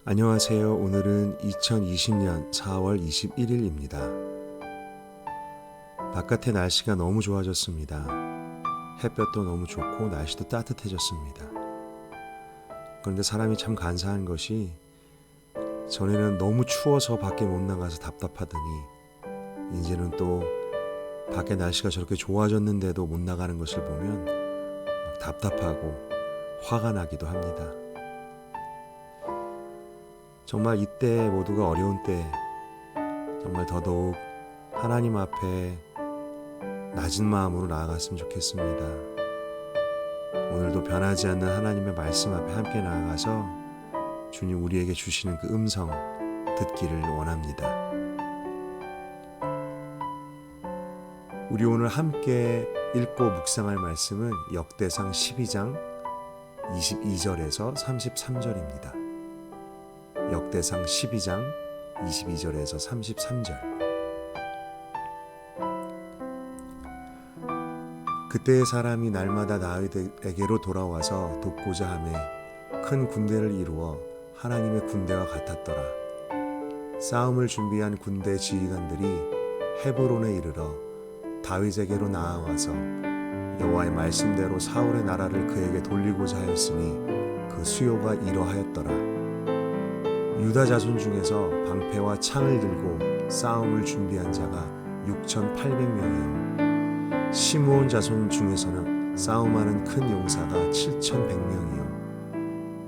안녕하세요. 오늘은 2020년 4월 21일입니다. 바깥의 날씨가 너무 좋아졌습니다. 햇볕도 너무 좋고 날씨도 따뜻해졌습니다. 그런데 사람이 참 간사한 것이 전에는 너무 추워서 밖에 못 나가서 답답하더니 이제는 또 밖에 날씨가 저렇게 좋아졌는데도 못 나가는 것을 보면 막 답답하고 화가 나기도 합니다. 정말 이때 모두가 어려운 때 정말 더더욱 하나님 앞에 낮은 마음으로 나아갔으면 좋겠습니다. 오늘도 변하지 않는 하나님의 말씀 앞에 함께 나아가서 주님 우리에게 주시는 그 음성 듣기를 원합니다. 우리 오늘 함께 읽고 묵상할 말씀은 역대상 12장 22절에서 33절입니다. 역대상 12장 22절에서 33절. 그때의 사람이 날마다 다윗에게로 돌아와서 돕고자 하매 큰 군대를 이루어 하나님의 군대와 같았더라. 싸움을 준비한 군대 지휘관들이 헤브론에 이르러 다윗에게로 나아와서 여호와의 말씀대로 사울의 나라를 그에게 돌리고자 하였으니 그 수요가 이러하였더라. 유다 자손 중에서 방패와 창을 들고 싸움을 준비한 자가 6,800명이요 시므온 자손 중에서는 싸움하는 큰 용사가 7,100명이요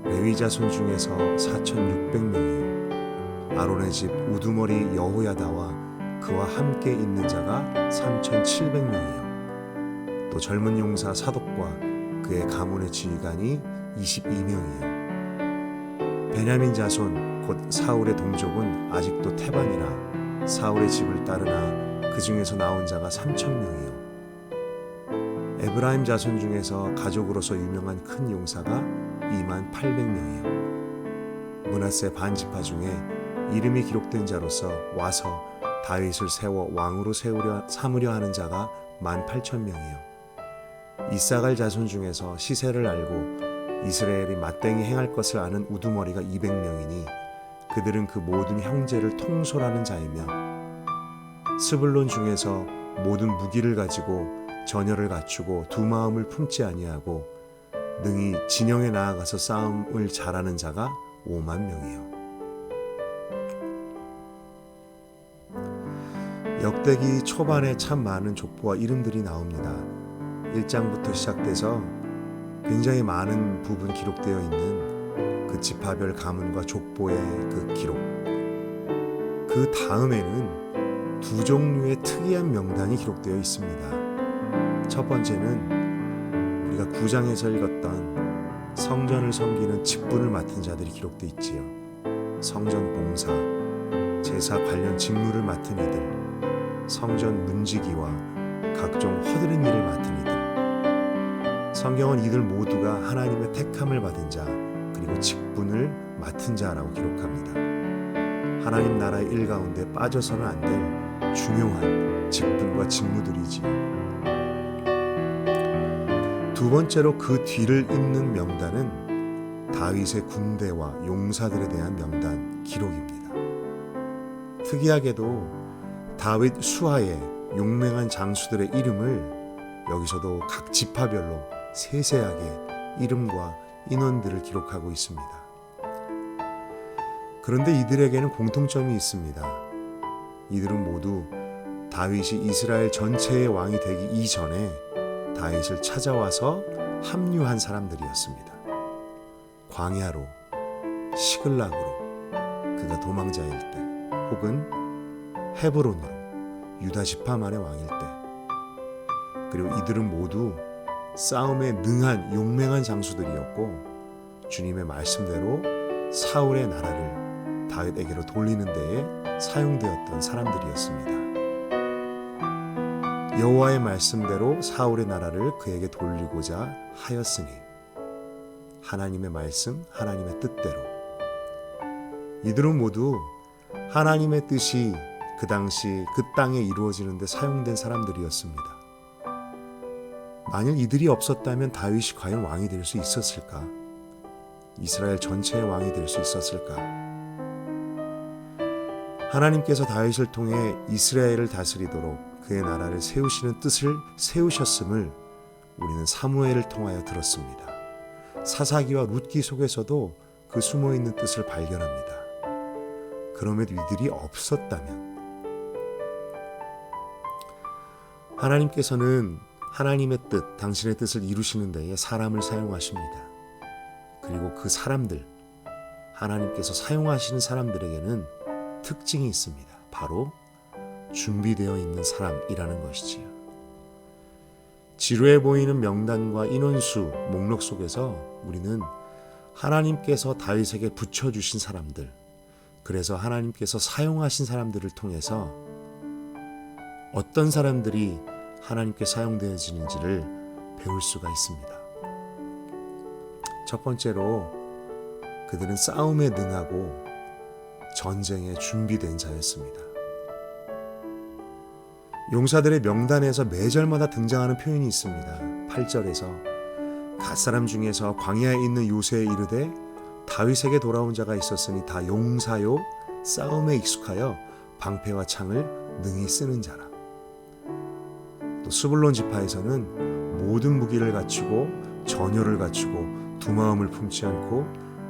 레위 자손 중에서 4,600명이요 아론의 집 우두머리 여호야다와 그와 함께 있는 자가 3,700명이요 또 젊은 용사 사독과 그의 가문의 지휘관이 22명이요 베냐민 자손 곧 사울의 동족은 아직도 태반이라 사울의 집을 따르나 그 중에서 나온 자가 3,000명이요 에브라임 자손 중에서 가족으로서 유명한 큰 용사가 28,000명이요 므낫세 반지파 중에 이름이 기록된 자로서 와서 다윗을 세워 왕으로 삼으려 하는 자가 18,000명이요 이사갈 자손 중에서 시세를 알고 이스라엘이 맞댕이 행할 것을 아는 우두머리가 200명이니 그들은 그 모든 형제를 통솔하는 자이며 스불론 중에서 모든 무기를 가지고 전열을 갖추고 두 마음을 품지 아니하고 능히 진영에 나아가서 싸움을 잘하는 자가 50,000명이요 역대기 초반에 참 많은 족보와 이름들이 나옵니다. 1장부터 시작돼서 굉장히 많은 부분 기록되어 있는 그 지파별 가문과 족보의 그 기록. 그 다음에는 두 종류의 특이한 명단이 기록되어 있습니다. 첫 번째는 우리가 9장에서 읽었던 성전을 섬기는 직분을 맡은 자들이 기록되어 있지요. 성전 봉사, 제사 관련 직무를 맡은 이들, 성전 문지기와 각종 허드렛 일을 맡은 이들. 성경은 이들 모두가 하나님의 택함을 받은 자 그리고 직분을 맡은 자라고 기록합니다. 하나님 나라의 일 가운데 빠져서는 안 될 중요한 직분과 직무들이지요. 두 번째로 그 뒤를 잇는 명단은 다윗의 군대와 용사들에 대한 명단 기록입니다. 특이하게도 다윗 수하의 용맹한 장수들의 이름을 여기서도 각 지파별로 세세하게 이름과 인원들을 기록하고 있습니다. 그런데 이들에게는 공통점이 있습니다. 이들은 모두 다윗이 이스라엘 전체의 왕이 되기 이전에 다윗을 찾아와서 합류한 사람들이었습니다. 광야로, 시글락으로 그가 도망자일 때 혹은 헤브론으로 유다 지파만의 왕일 때 그리고 이들은 모두 싸움에 능한 용맹한 장수들이었고 주님의 말씀대로 사울의 나라를 다윗에게로 돌리는 데에 사용되었던 사람들이었습니다. 여호와의 말씀대로 사울의 나라를 그에게 돌리고자 하였으니 하나님의 말씀, 하나님의 뜻대로 이들은 모두 하나님의 뜻이 그 당시 그 땅에 이루어지는 데 사용된 사람들이었습니다. 만일 이들이 없었다면 다윗이 과연 왕이 될 수 있었을까? 이스라엘 전체의 왕이 될 수 있었을까? 하나님께서 다윗을 통해 이스라엘을 다스리도록 그의 나라를 세우시는 뜻을 세우셨음을 우리는 사무엘을 통하여 들었습니다. 사사기와 룻기 속에서도 그 숨어있는 뜻을 발견합니다. 그럼에도 이들이 없었다면 하나님께서는 하나님의 뜻, 당신의 뜻을 이루시는 데에 사람을 사용하십니다. 그리고 그 사람들, 하나님께서 사용하시는 사람들에게는 특징이 있습니다. 바로 준비되어 있는 사람이라는 것이지요. 지루해 보이는 명단과 인원수, 목록 속에서 우리는 하나님께서 다윗에게 붙여주신 사람들, 그래서 하나님께서 사용하신 사람들을 통해서 어떤 사람들이 하나님께 사용되어지는지를 배울 수가 있습니다. 첫 번째로 그들은 싸움에 능하고 전쟁에 준비된 자였습니다. 용사들의 명단에서 매절마다 등장하는 표현이 있습니다. 8절에서 갓사람 중에서 광야에 있는 요새에 이르되 다윗에게 돌아온 자가 있었으니 다 용사요 싸움에 익숙하여 방패와 창을 능히 쓰는 자라. 또 스불론 지파에서는 모든 무기를 갖추고 전열을 갖추고 두 마음을 품지 않고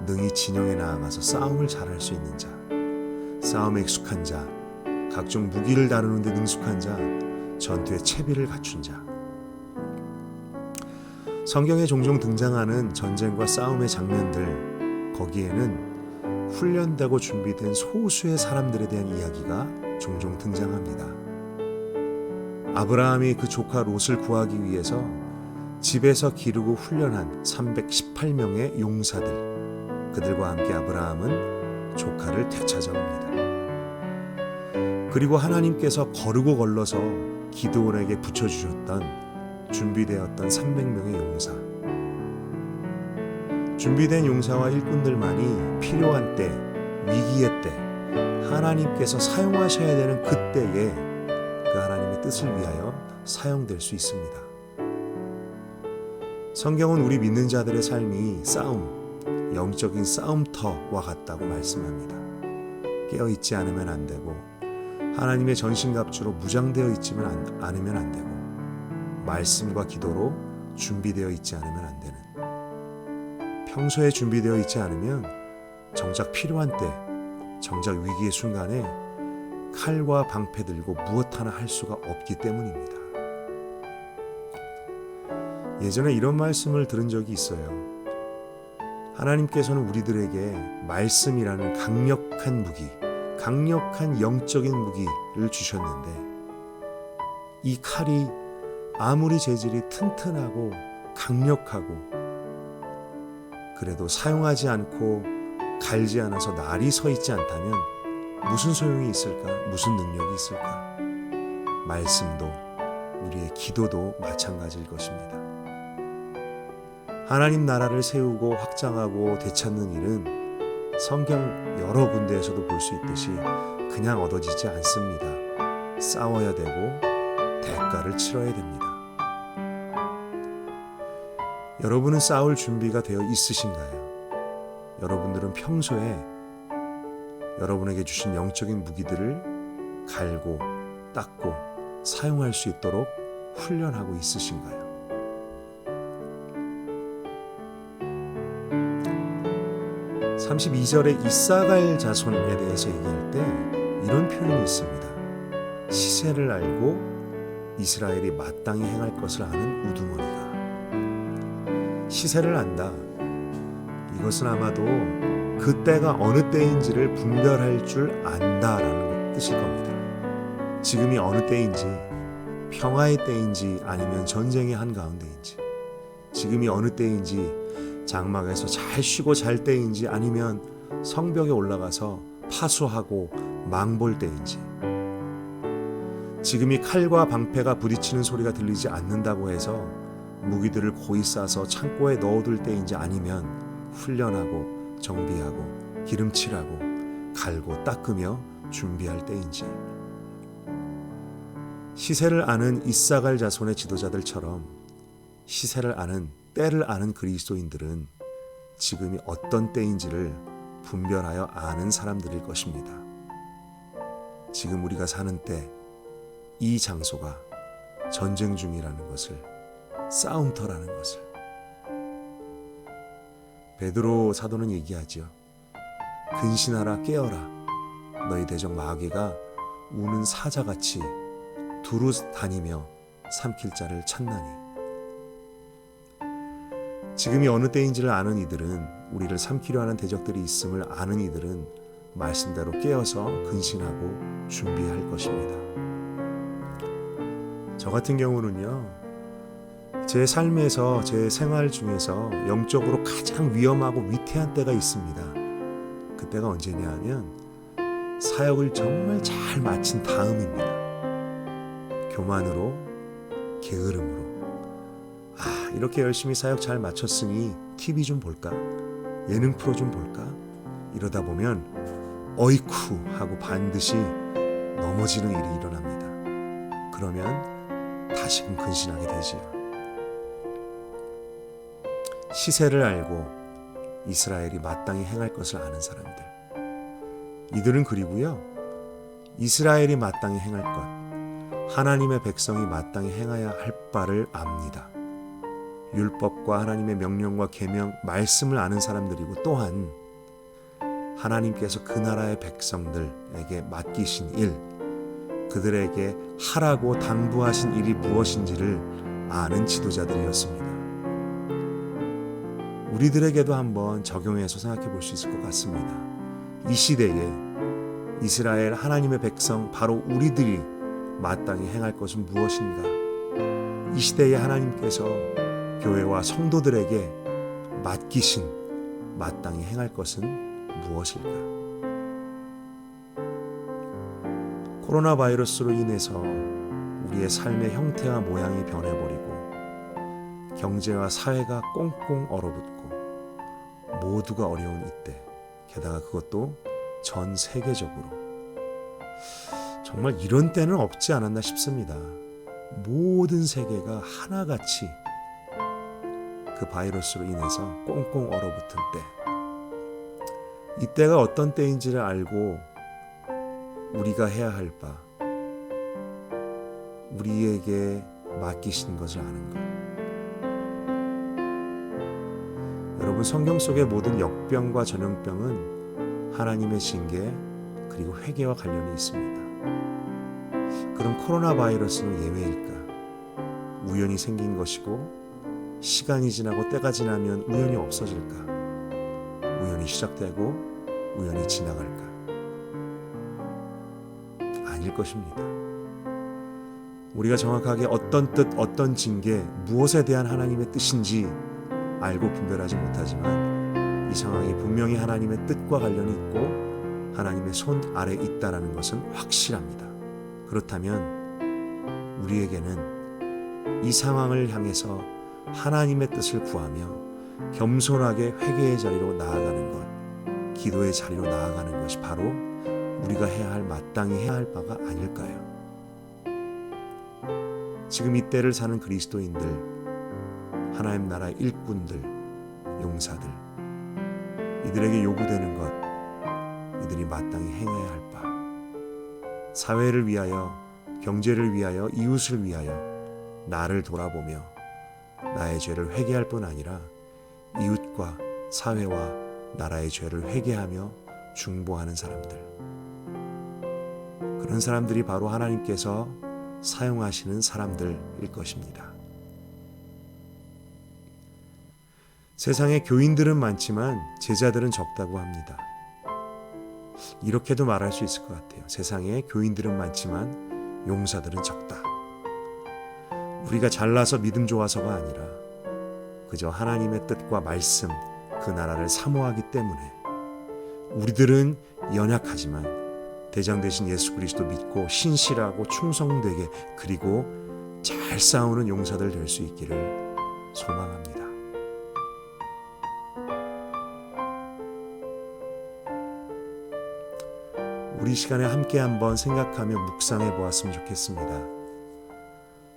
능히 진영에 나아가서 싸움을 잘할 수 있는 자, 싸움에 익숙한 자, 각종 무기를 다루는 데 능숙한 자, 전투에 채비를 갖춘 자. 성경에 종종 등장하는 전쟁과 싸움의 장면들, 거기에는 훈련되고 준비된 소수의 사람들에 대한 이야기가 종종 등장합니다. 아브라함이 그 조카 롯을 구하기 위해서 집에서 기르고 훈련한 318명의 용사들, 그들과 함께 아브라함은 조카를 되찾아옵니다. 그리고 하나님께서 거르고 걸러서 기드온에게 붙여주셨던 준비되었던 300명의 용사, 준비된 용사와 일꾼들만이 필요한 때, 위기의 때, 하나님께서 사용하셔야 되는 그때에 그 하나님의 뜻을 위하여 사용될 수 있습니다. 성경은 우리 믿는 자들의 삶이 싸움, 영적인 싸움터와 같다고 말씀합니다. 깨어있지 않으면 안 되고 하나님의 전신갑주로 무장되어 있지만 않으면 안 되고 말씀과 기도로 준비되어 있지 않으면 안 되는, 평소에 준비되어 있지 않으면 정작 필요한 때, 정작 위기의 순간에 칼과 방패 들고 무엇 하나 할 수가 없기 때문입니다. 예전에 이런 말씀을 들은 적이 있어요. 하나님께서는 우리들에게 말씀이라는 강력한 무기, 강력한 영적인 무기를 주셨는데 이 칼이 아무리 재질이 튼튼하고 강력하고 그래도 사용하지 않고 갈지 않아서 날이 서 있지 않다면 무슨 소용이 있을까? 무슨 능력이 있을까? 말씀도 우리의 기도도 마찬가지일 것입니다. 하나님 나라를 세우고 확장하고 되찾는 일은 성경 여러 군데에서도 볼 수 있듯이 그냥 얻어지지 않습니다. 싸워야 되고 대가를 치러야 됩니다. 여러분은 싸울 준비가 되어 있으신가요? 여러분들은 평소에 여러분에게 주신 영적인 무기들을 갈고 닦고 사용할 수 있도록 훈련하고 있으신가요? 32절에 이사갈 자손에 대해서 얘기할 때 이런 표현이 있습니다. 시세를 알고 이스라엘이 마땅히 행할 것을 아는 우두머리가. 시세를 안다. 이것은 아마도 그때가 어느 때인지를 분별할 줄 안다라는 뜻일 겁니다. 지금이 어느 때인지, 평화의 때인지 아니면 전쟁의 한가운데인지, 지금이 어느 때인지 장막에서 잘 쉬고 잘 때인지 아니면 성벽에 올라가서 파수하고 망볼 때인지, 지금이 칼과 방패가 부딪히는 소리가 들리지 않는다고 해서 무기들을 고이 싸서 창고에 넣어둘 때인지 아니면 훈련하고 정비하고 기름칠하고 갈고 닦으며 준비할 때인지, 시세를 아는 이사갈 자손의 지도자들처럼 시세를 아는, 때를 아는 그리스도인들은 지금이 어떤 때인지를 분별하여 아는 사람들일 것입니다. 지금 우리가 사는 때 이 장소가 전쟁 중이라는 것을, 싸움터라는 것을. 베드로 사도는 얘기하죠. 근신하라, 깨어라. 너희 대적 마귀가 우는 사자같이 두루 다니며 삼킬 자를 찾나니. 지금이 어느 때인지를 아는 이들은, 우리를 삼키려 하는 대적들이 있음을 아는 이들은 말씀대로 깨어서 근신하고 준비할 것입니다. 저 같은 경우는요, 제 삶에서, 제 생활 중에서 영적으로 가장 위험하고 위태한 때가 있습니다. 그때가 언제냐 하면 사역을 정말 잘 마친 다음입니다. 교만으로, 게으름으로, 이렇게 열심히 사역 잘 마쳤으니 TV 좀 볼까? 예능 프로 좀 볼까? 이러다 보면 어이쿠 하고 반드시 넘어지는 일이 일어납니다. 그러면 다시금 근신하게 되지요. 시세를 알고 이스라엘이 마땅히 행할 것을 아는 사람들, 이들은 그리고요, 이스라엘이 마땅히 행할 것, 하나님의 백성이 마땅히 행해야 할 바를 압니다. 율법과 하나님의 명령과 계명, 말씀을 아는 사람들이고, 또한 하나님께서 그 나라의 백성들에게 맡기신 일, 그들에게 하라고 당부하신 일이 무엇인지를 아는 지도자들이었습니다. 우리들에게도 한번 적용해서 생각해 볼 수 있을 것 같습니다. 이 시대에 이스라엘 하나님의 백성, 바로 우리들이 마땅히 행할 것은 무엇인가? 이 시대에 하나님께서 교회와 성도들에게 맡기신 마땅히 행할 것은 무엇일까? 코로나 바이러스로 인해서 우리의 삶의 형태와 모양이 변해버리고 경제와 사회가 꽁꽁 얼어붙고 모두가 어려운 이때, 게다가 그것도 전 세계적으로, 정말 이런 때는 없지 않았나 싶습니다. 모든 세계가 하나같이 그 바이러스로 인해서 꽁꽁 얼어붙을 때, 이때가 어떤 때인지를 알고 우리가 해야 할 바, 우리에게 맡기신 것을 아는 것. 여러분, 성경 속의 모든 역병과 전염병은 하나님의 징계 그리고 회개와 관련이 있습니다. 그럼 코로나 바이러스는 예외일까? 우연히 생긴 것이고 시간이 지나고 때가 지나면 우연히 없어질까? 우연히 시작되고 우연히 지나갈까? 아닐 것입니다. 우리가 정확하게 어떤 뜻, 어떤 징계, 무엇에 대한 하나님의 뜻인지 알고 분별하지 못하지만 이 상황이 분명히 하나님의 뜻과 관련이 있고 하나님의 손 아래 있다라는 것은 확실합니다. 그렇다면 우리에게는 이 상황을 향해서 하나님의 뜻을 구하며 겸손하게 회개의 자리로 나아가는 것, 기도의 자리로 나아가는 것이 바로 우리가 해야 할, 마땅히 해야 할 바가 아닐까요? 지금 이때를 사는 그리스도인들, 하나님 나라의 일꾼들, 용사들, 이들에게 요구되는 것, 이들이 마땅히 행해야 할 바, 사회를 위하여, 경제를 위하여, 이웃을 위하여 나를 돌아보며 나의 죄를 회개할 뿐 아니라 이웃과 사회와 나라의 죄를 회개하며 중보하는 사람들, 그런 사람들이 바로 하나님께서 사용하시는 사람들일 것입니다. 세상에 교인들은 많지만 제자들은 적다고 합니다. 이렇게도 말할 수 있을 것 같아요. 세상에 교인들은 많지만 용사들은 적다. 우리가 잘나서 믿음 좋아서가 아니라 그저 하나님의 뜻과 말씀, 그 나라를 사모하기 때문에 우리들은 연약하지만 대장 되신 예수 그리스도 믿고 신실하고 충성되게, 그리고 잘 싸우는 용사들 될 수 있기를 소망합니다. 우리 시간에 함께 한번 생각하며 묵상해 보았으면 좋겠습니다.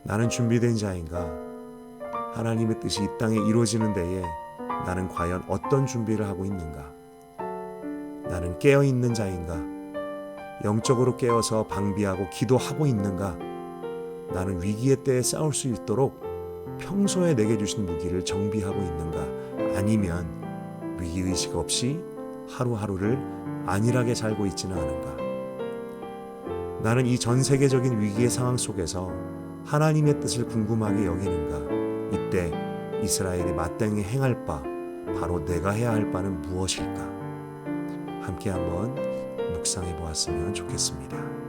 나는 준비된 자인가? 하나님의 뜻이 이 땅에 이루어지는 데에 나는 과연 어떤 준비를 하고 있는가? 나는 깨어있는 자인가? 영적으로 깨어서 방비하고 기도하고 있는가? 나는 위기의 때에 싸울 수 있도록 평소에 내게 주신 무기를 정비하고 있는가? 아니면 위기의식 없이 하루하루를 안일하게 살고 있지는 않은가? 나는 이 전 세계적인 위기의 상황 속에서 하나님의 뜻을 궁금하게 여기는가? 이때 이스라엘이 마땅히 행할 바, 바로 내가 해야 할 바는 무엇일까? 함께 한번 묵상해 보았으면 좋겠습니다.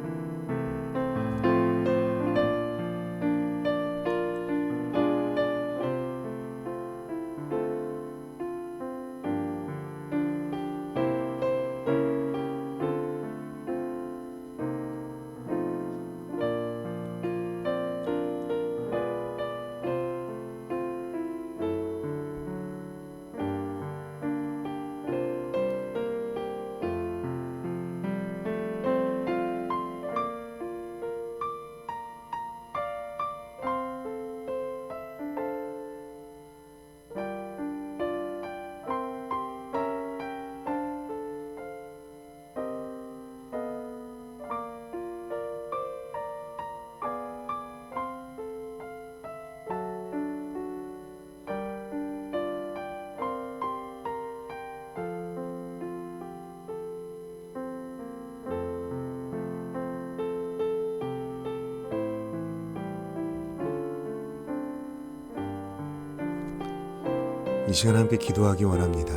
이 시간 함께 기도하기 원합니다.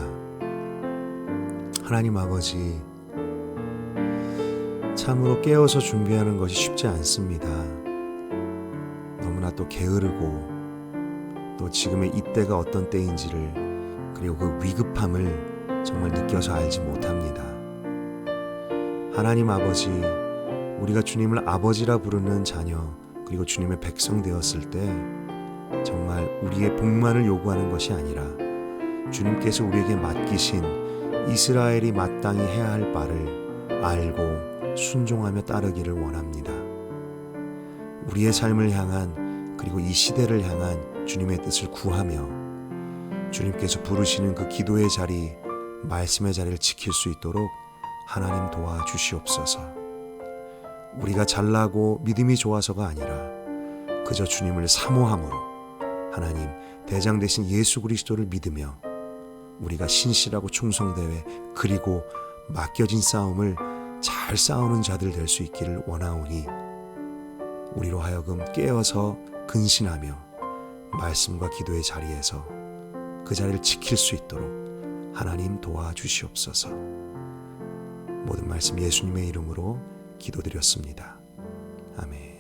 하나님 아버지, 참으로 깨어서 준비하는 것이 쉽지 않습니다. 너무나 또 게으르고 또 지금의 이때가 어떤 때인지를, 그리고 그 위급함을 정말 느껴서 알지 못합니다. 하나님 아버지, 우리가 주님을 아버지라 부르는 자녀, 그리고 주님의 백성 되었을 때 정말 우리의 복만을 요구하는 것이 아니라 주님께서 우리에게 맡기신 이스라엘이 마땅히 해야 할 바를 알고 순종하며 따르기를 원합니다. 우리의 삶을 향한, 그리고 이 시대를 향한 주님의 뜻을 구하며 주님께서 부르시는 그 기도의 자리, 말씀의 자리를 지킬 수 있도록 하나님 도와주시옵소서. 우리가 잘나고 믿음이 좋아서가 아니라 그저 주님을 사모함으로 하나님 대장 되신 예수 그리스도를 믿으며 우리가 신실하고 충성되어 그리고 맡겨진 싸움을 잘 싸우는 자들 될 수 있기를 원하오니 우리로 하여금 깨어서 근신하며 말씀과 기도의 자리에서 그 자리를 지킬 수 있도록 하나님 도와주시옵소서. 모든 말씀 예수님의 이름으로 기도드렸습니다. 아멘.